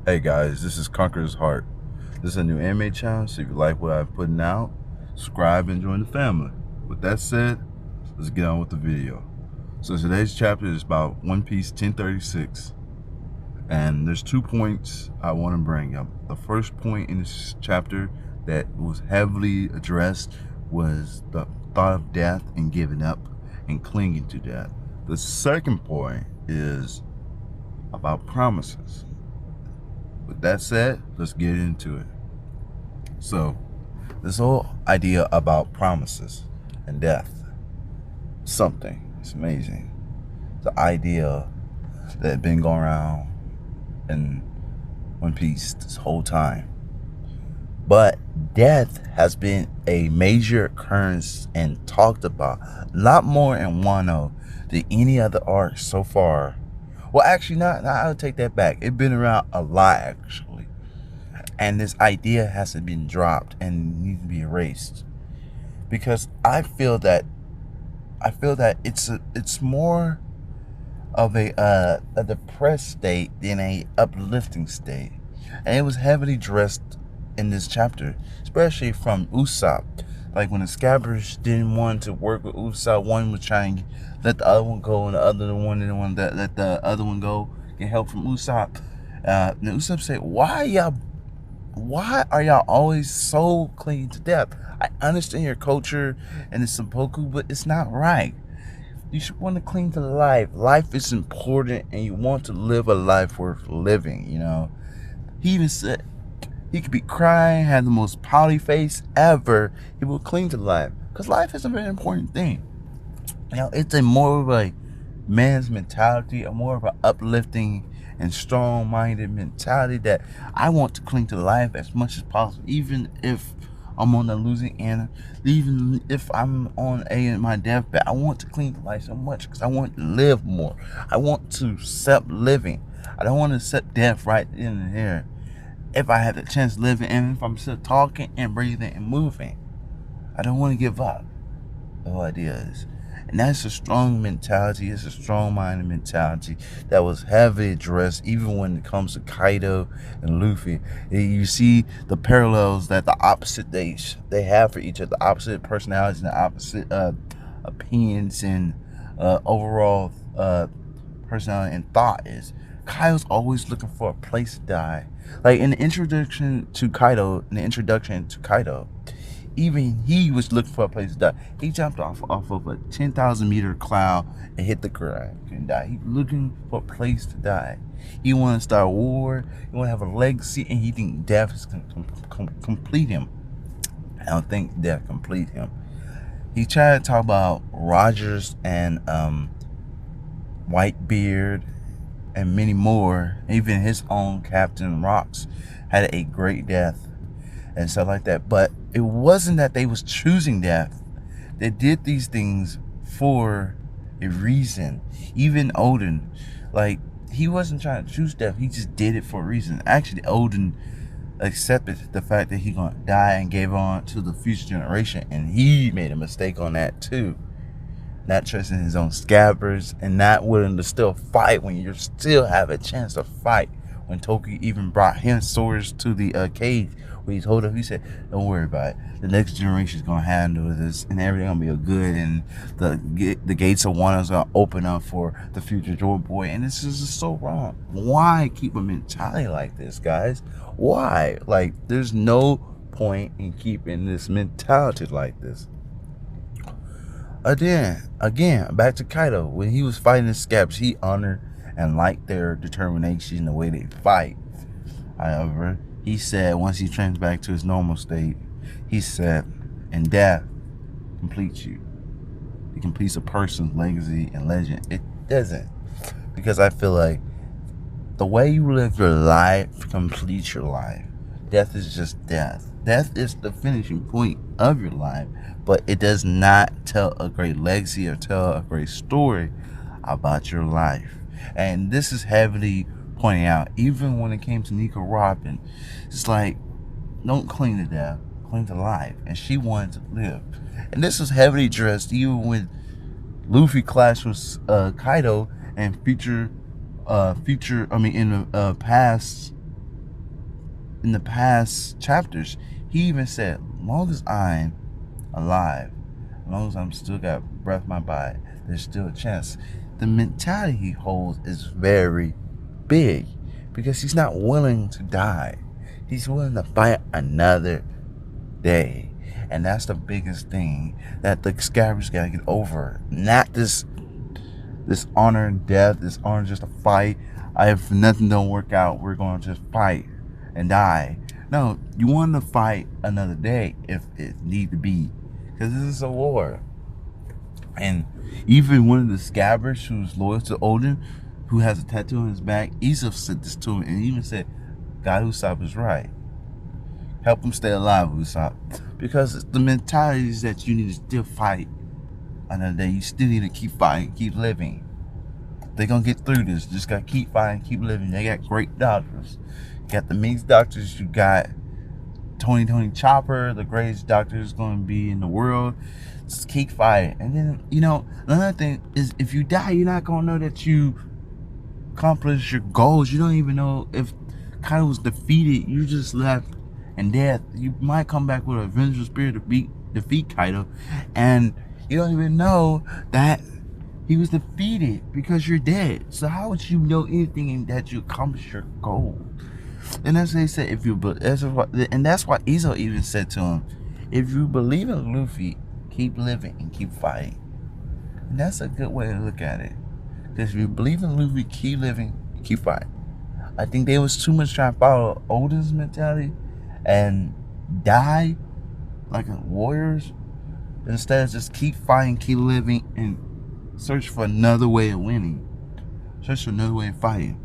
Hey guys, this is Conqueror's Heart. This is a new anime channel, so if you like what I'm putting out, subscribe and join the family. With that said, let's get on with the video. So today's chapter is about One Piece 1036, and there's 2 points I want to bring up. The first point in this chapter that was heavily addressed was the thought of death and giving up and clinging to death. The second point is about promises. With that said, let's get into it. So, this whole idea about promises and death, something, it's amazing. The idea that had been going around in One Piece this whole time. But death has been a major occurrence and talked about a lot more in Wano than any other arc so far. Well, actually, not. I'll take that back. It's been around a lot, actually. And this idea hasn't been dropped and needs to be erased, because I feel that it's more of a depressed state than a uplifting state, and it was heavily dressed in this chapter, especially from Usopp. Like when the Scabbers didn't want to work with Usopp, one was trying to let the other one go, and the other one didn't want to let the other one go, get help from Usopp. And Usopp said, why are y'all always so clinging to death? I understand your culture and it's seppuku, but it's not right. You should want to cling to life. Life is important, and you want to live a life worth living, you know? He even said he could be crying, have the most pouty face ever. He will cling to life, because life is a very important thing. You know, it's a more of a man's mentality, a more of an uplifting and strong-minded mentality that I want to cling to life as much as possible, even if I'm on the losing end, even if I'm on my deathbed. I want to cling to life so much because I want to live more. I want to accept living. I don't want to accept death right in and there. If I had the chance of living, and if I'm still talking and breathing and moving, I don't want to give up. The whole idea is. And that's a strong mentality. It's a strong-minded mentality that was heavily addressed even when it comes to Kaido and Luffy. You see the parallels that the opposite they have for each other, the opposite personalities and the opposite opinions and overall personality and thought is. Kaido's always looking for a place to die. Like in the introduction to Kaido, even he was looking for a place to die. He jumped off of a 10,000 meter cloud and hit the ground and died. He's looking for a place to die. He want to start a war. He want to have a legacy, and he think death is going to complete him. I don't think death complete him. He tried to talk about Rogers and Whitebeard and many more. Even his own Captain Rocks had a great death and stuff like that. But it wasn't that they was choosing death. They did these things for a reason. Even Odin, like, he wasn't trying to choose death. He just did it for a reason. Actually, Odin accepted the fact that he gonna die and gave on to the future generation, and he made a mistake on that too. Not trusting his own Scabbers and not willing to still fight when you still have a chance to fight. When Toki even brought him swords to the cage, where he told him, he said, "Don't worry about it. The next generation is gonna handle this, and everything gonna be good, and the gates of Wano is gonna open up for the future Joy Boy." And this is just so wrong. Why keep a mentality like this, guys? Why? Like, there's no point in keeping this mentality like this. Again, back to Kaido. When he was fighting the Scabs, he honored and liked their determination, the way they fight. However, he said once he turns back to his normal state, he said, "And death completes you. It completes a person's legacy and legend." It doesn't. Because I feel like the way you live your life completes your life. Death is just death. Death is the finishing point of your life, but it does not tell a great legacy or tell a great story about your life. And this is heavily pointing out, even when it came to Nico Robin. It's like, don't cling to death, cling to life. And she wanted to live. And this was heavily addressed even when Luffy clashed with Kaido and in the past in the past chapters, he even said, as long as I'm alive, as long as I'm still got breath in my body, there's still a chance. The mentality he holds is very big because he's not willing to die. He's willing to fight another day. And that's the biggest thing that the Scabbers gotta get over. Not this honor and death, this honor just a fight. If nothing don't work out, we're gonna just fight and die. No, you want to fight another day if it need to be, because this is a war. And even one of the Scabbers who's loyal to Odin, who has a tattoo on his back, Aesop said this to him and even said, God Usopp is right. Help him stay alive, Usopp. Because the mentality is that you need to still fight another day. You still need to keep fighting, keep living. They're going to get through this. Just got to keep fighting, keep living. They got great doctors. You got the mixed doctors. You got Tony Chopper, the greatest doctor is going to be in the world. Just keep fighting. And then, another thing is if you die, you're not going to know that you accomplished your goals. You don't even know if Kaido was defeated. You just left in death. You might come back with a vengeful spirit to defeat Kaido. And you don't even know that he was defeated because you're dead. So how would you know anything that you accomplished your goal? And as they said, and that's what Izo even said to him, if you believe in Luffy, keep living and keep fighting. And that's a good way to look at it. Because if you believe in Luffy, keep living, keep fighting. I think they was too much trying to follow Odin's mentality and die like warriors instead of just keep fighting, keep living, and search for another way of winning. Search for another way of fighting.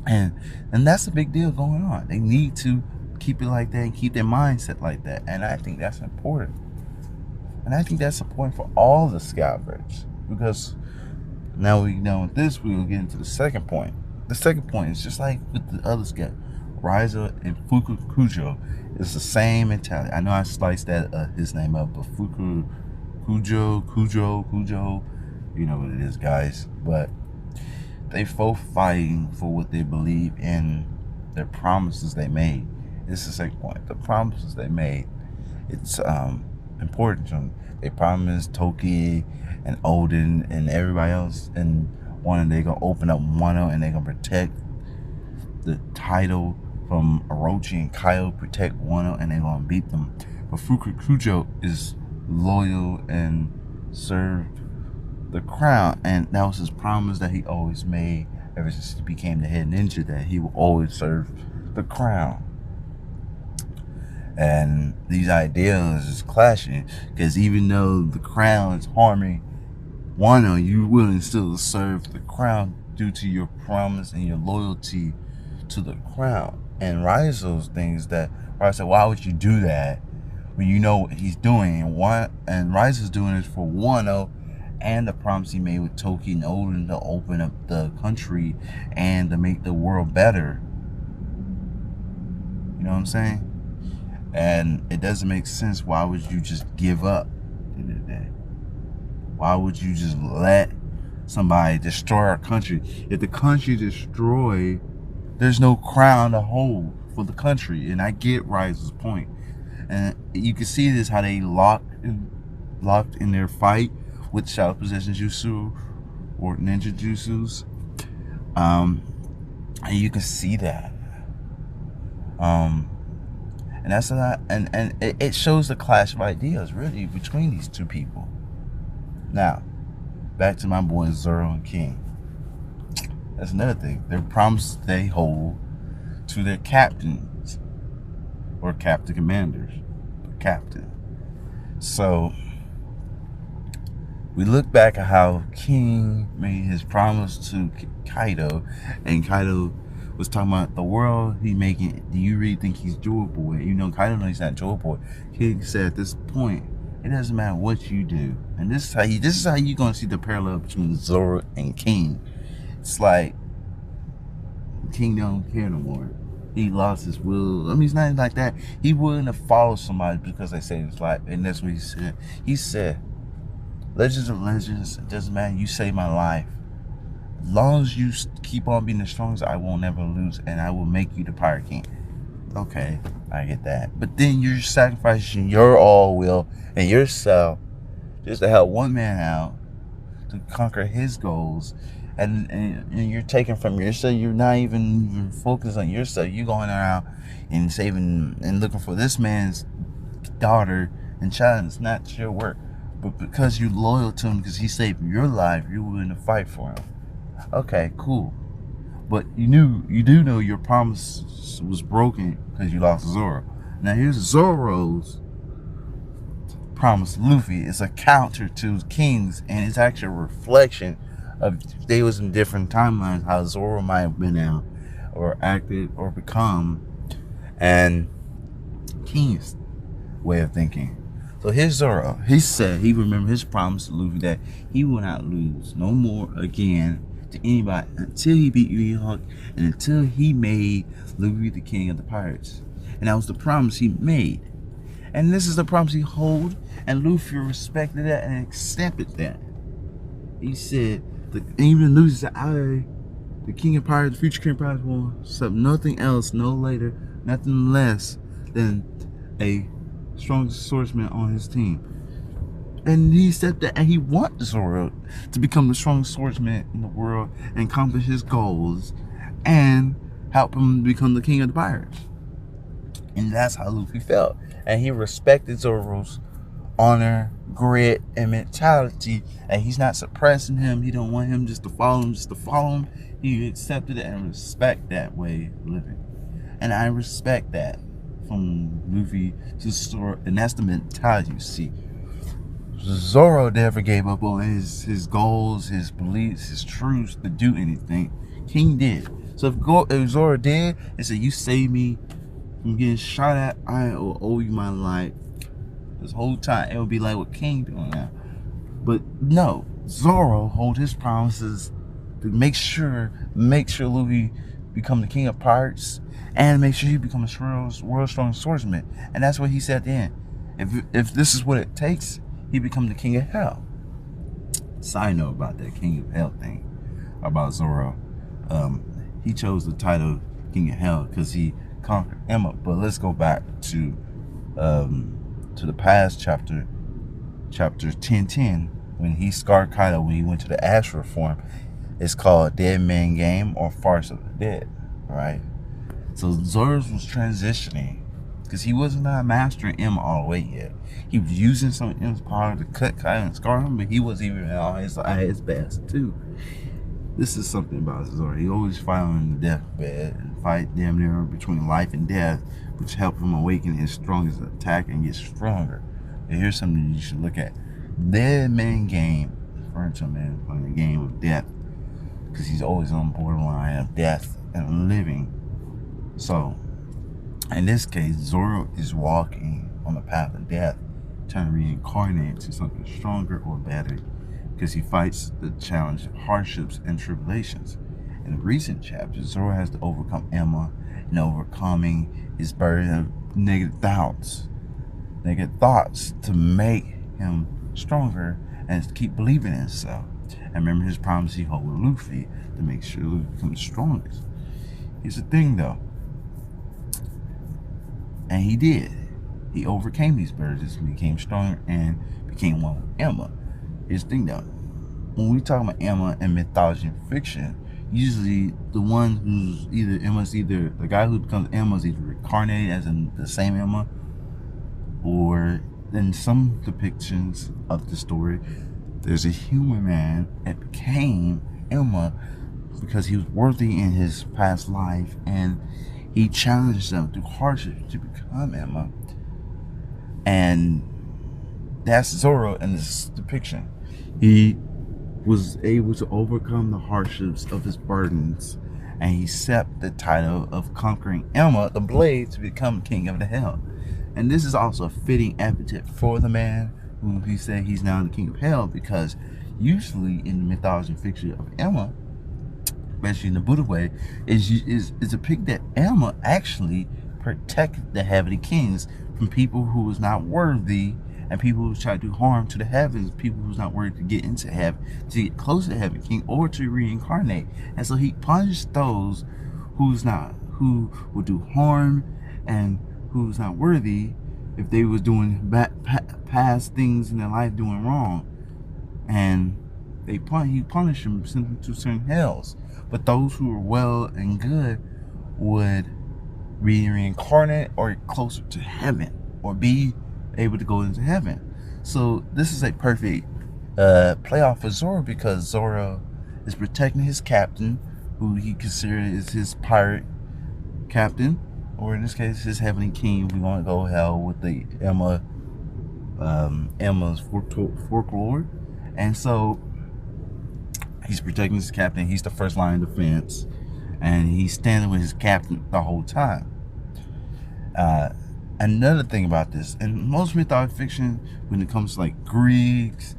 And that's a big deal going on. They need to keep it like that and keep their mindset like that. And I think that's important. And I think that's important for all the Scabbers. Because now we know with this, we will get into the second point. The second point is just like with the other Scabbers. Raizo and Fukukujo is the same mentality. I know I sliced his name up, but Kujo, you know what it is, guys. But they both fighting for what they believe in, their promises they made. This is the second point. The promises they made, it's important to them. They promised Toki and Odin and everybody else and Wano they're gonna open up Wano and they're gonna protect the title from Orochi and Kaido, protect Wano, and they're gonna beat them. But Fukukujo is loyal and served the crown, and that was his promise that he always made ever since he became the head ninja, that he will always serve the crown. And these ideas is clashing, because even though the crown is harming Wano, you will still serve the crown due to your promise and your loyalty to the crown. And Raizo's things that Raizo said, why would you do that when you know what he's doing? And Raizo's doing it for Wano and the promise he made with Toki and Odin to open up the country and to make the world better. You know what I'm saying? And it doesn't make sense. Why would you just give up at the end of the day? Why would you just let somebody destroy our country? If the country destroyed, there's no crown to hold for the country. And I get Raizo's point. And you can see this, how they locked in their fight with Shadow Possession Jutsu or Ninja Jutsus. And you can see that. And that's a lot, and it shows the clash of ideas really between these two people. Now, back to my boys Zoro and King. That's another thing. Their promises they hold to their captains or captain commanders. Captain. So we look back at how King made his promise to Kaido, and Kaido was talking about the world he making. Do you really think he's joyful? You know, Kaido knows he's not joyful. King said at this point, it doesn't matter what you do. And this is how you're gonna see the parallel between Zoro and King. It's like King don't care no more. He lost his will. I mean, it's not like that. He wouldn't have followed somebody because they saved his life. And that's what he said. He said, legends are legends. It doesn't matter. You saved my life. As long as you keep on being the strongest, I won't never lose. And I will make you the Pirate King. Okay, I get that. But then you're sacrificing your all will and yourself just to help one man out to conquer his goals. And you're taking from yourself. You're not even focused on yourself. You're going around and saving and looking for this man's daughter and child. It's not your work. But because you're loyal to him, because he saved your life, you're willing to fight for him. Okay, cool. But you do know your promise was broken because you lost Zoro. Now here's Zoro's promise to Luffy. It's a counter to King's, and it's actually a reflection of they was in different timelines how Zoro might have been out or acted or become, and King's way of thinking. So here's Zoro. He said he remembered his promise to Luffy that he will not lose no more again to anybody until he beat Mihawk and until he made Luffy the king of the pirates. And that was the promise he made. And this is the promise he held, and Luffy respected that and accepted that. He said, even Luffy said, I, the king of pirates, the future king of pirates, will accept nothing else, no later, nothing less than a strong swordsman on his team. And he said that, and he wants Zoro to become the strongest swordsman in the world and accomplish his goals and help him become the king of the pirates. And that's how Luffy felt. And he respected Zoro's honor, grit, and mentality. And he's not suppressing him. He don't want him just to follow him, He accepted it and respect that way of living. And I respect that from Luffy to Zoro. And that's the mentality you see. Zoro never gave up on his goals, his beliefs, his truths to do anything. King did. So if Zoro did and said, you saved me from getting shot at, I will owe you my life. This whole time, it would be like what King doing now. But no, Zoro hold his promises to make sure Luffy become the king of pirates and make sure he becomes a world's strongest swordsman. And that's what he said at the end. If this is what it takes, he become the king of hell. Side note about that king of hell thing about Zoro. He chose the title king of hell because he conquered Emma. But let's go back to the past chapter 1010, when he scarred Kaido when he went to the Astral form. It's called Dead Man Game or Farce of the Dead, right? So Zoro was transitioning because he was not mastering Emma all the way yet. He was using some of Emma's power to cut Kaido and scar him, but he wasn't even at his best too. This is something about Zoro. He always fight on the deathbed and fight damn near between life and death, which helped him awaken his strongest attack and get stronger. And here's something you should look at. Dead Man Game, referring to a man playing a game of death, because he's always on borderline of death and living. So, in this case, Zoro is walking on the path of death, trying to reincarnate to something stronger or better, because he fights the challenge of hardships and tribulations. In the recent chapters, Zoro has to overcome Emma and overcoming his burden of negative thoughts to make him stronger and to keep believing in himself. And remember his promise he held with Luffy to make sure Luffy becomes the strongest. Here's the thing though, and he did. He overcame these burdens, became stronger, and became one with Emma. Here's the thing though, when we talk about Emma in mythology and fiction, usually the one who's the guy who becomes Emma is either reincarnated as in the same Emma, or in some depictions of the story, there's a human man that became Emma because he was worthy in his past life and he challenged them through hardship to become Emma. And that's Zoro in this depiction. He was able to overcome the hardships of his burdens, and he accepted the title of conquering Emma, the Blade, to become king of the Hell. And this is also a fitting epithet for the man who he said he's now the king of hell, because usually in the mythology and fiction of Emma, especially in the Buddha way, is depicted that Emma actually protected the heavenly kings from people who was not worthy, and people who try to do harm to the heavens, people who's not worthy to get into heaven, to get close to the heavenly king, or to reincarnate. And so he punished those who would do harm and who's not worthy if they was doing past things in their life doing wrong, and he punished them, sent them to certain hells. But those who were well and good would be reincarnate or closer to heaven, or be able to go into heaven. So this is a perfect playoff for Zoro, because Zoro is protecting his captain, who he considers is his pirate captain, or in this case his heavenly king. We want to go hell with the Emma's folklore. And so he's protecting his captain. He's the first line of defense, and he's standing with his captain the whole time. Another thing about this, in most mythological fiction, when it comes to like Greeks,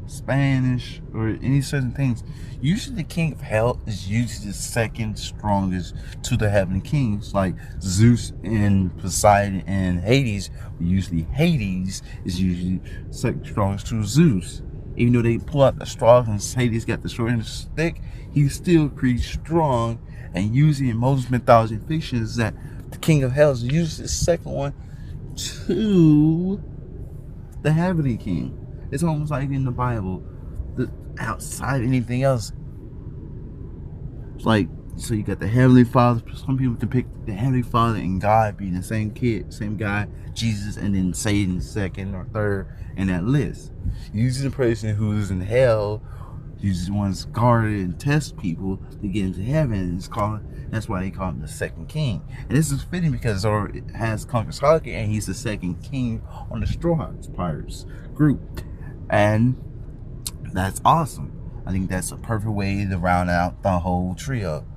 Spanish, or any certain things, usually the king of hell is usually the second strongest to the heavenly kings, like Zeus and Poseidon and Hades. Usually Hades is usually second strongest to Zeus. Even though they pull out the straw and Hades got the short end of the stick, he's still pretty strong. And usually in most mythology and fiction is that the king of hell is usually the second one to the heavenly king. It's almost like in the Bible, outside of anything else. It's like, so you got the Heavenly Father. Some people depict the Heavenly Father and God being the same kid, same guy, Jesus, and then Satan second or third in that list. Usually the person who's in hell usually one's guarded and test people to get into heaven. It's called, that's why they call him the second king. And this is fitting because Zoro has conquered Sasuke, and he's the second king on the Straw Hats Pirates group. And that's awesome. I think that's a perfect way to round out the whole trio.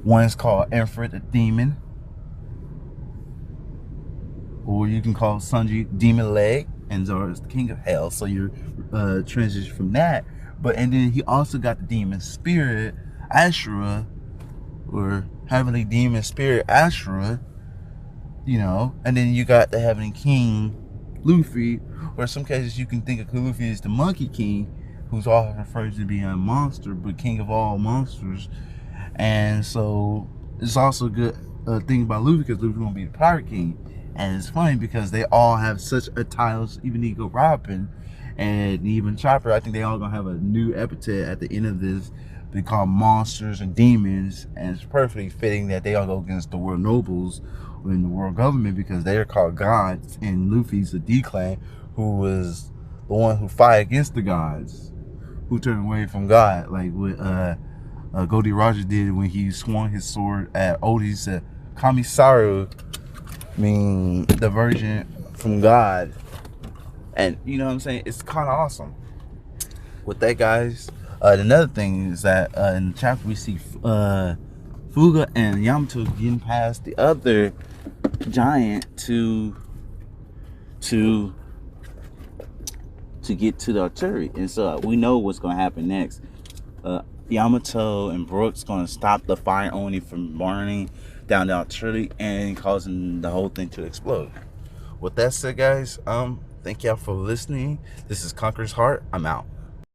One is called Ifrit the Demon, or you can call Sanji Demon Leg, and Zoro is the King of Hell. So you're transition from that. And then he also got the Demon Spirit Ashura, or Heavenly Demon Spirit Ashura, and then you got the Heavenly King Luffy, or in some cases you can think of Luffy as the Monkey King, who's often referred to being a monster, but king of all monsters. And so it's also a good thing about Luffy, because Luffy's gonna be the Pirate King. And it's funny because they all have such a titles, even Nico Robin and even Chopper. I think they all gonna have a new epithet at the end of this. They call monsters and demons, and it's perfectly fitting that they all go against the world nobles in the world government, because they are called gods, and Luffy's the D-Clan, who was the one who fought against the gods, who turned away from God, like what Goldie Roger did when he swung his sword at Oda. He said, Kamisaru, mean diversion from God. And you know what I'm saying? It's kind of awesome. With that, guys, another thing is that in the chapter we see Fuga and Yamato getting past the other giant to get to the artillery. And so we know what's going to happen next. Yamato and Brooks going to stop the fire only from burning down the artillery and causing the whole thing to explode. With that said, guys, thank y'all for listening. This is Conqueror's Heart. I'm out.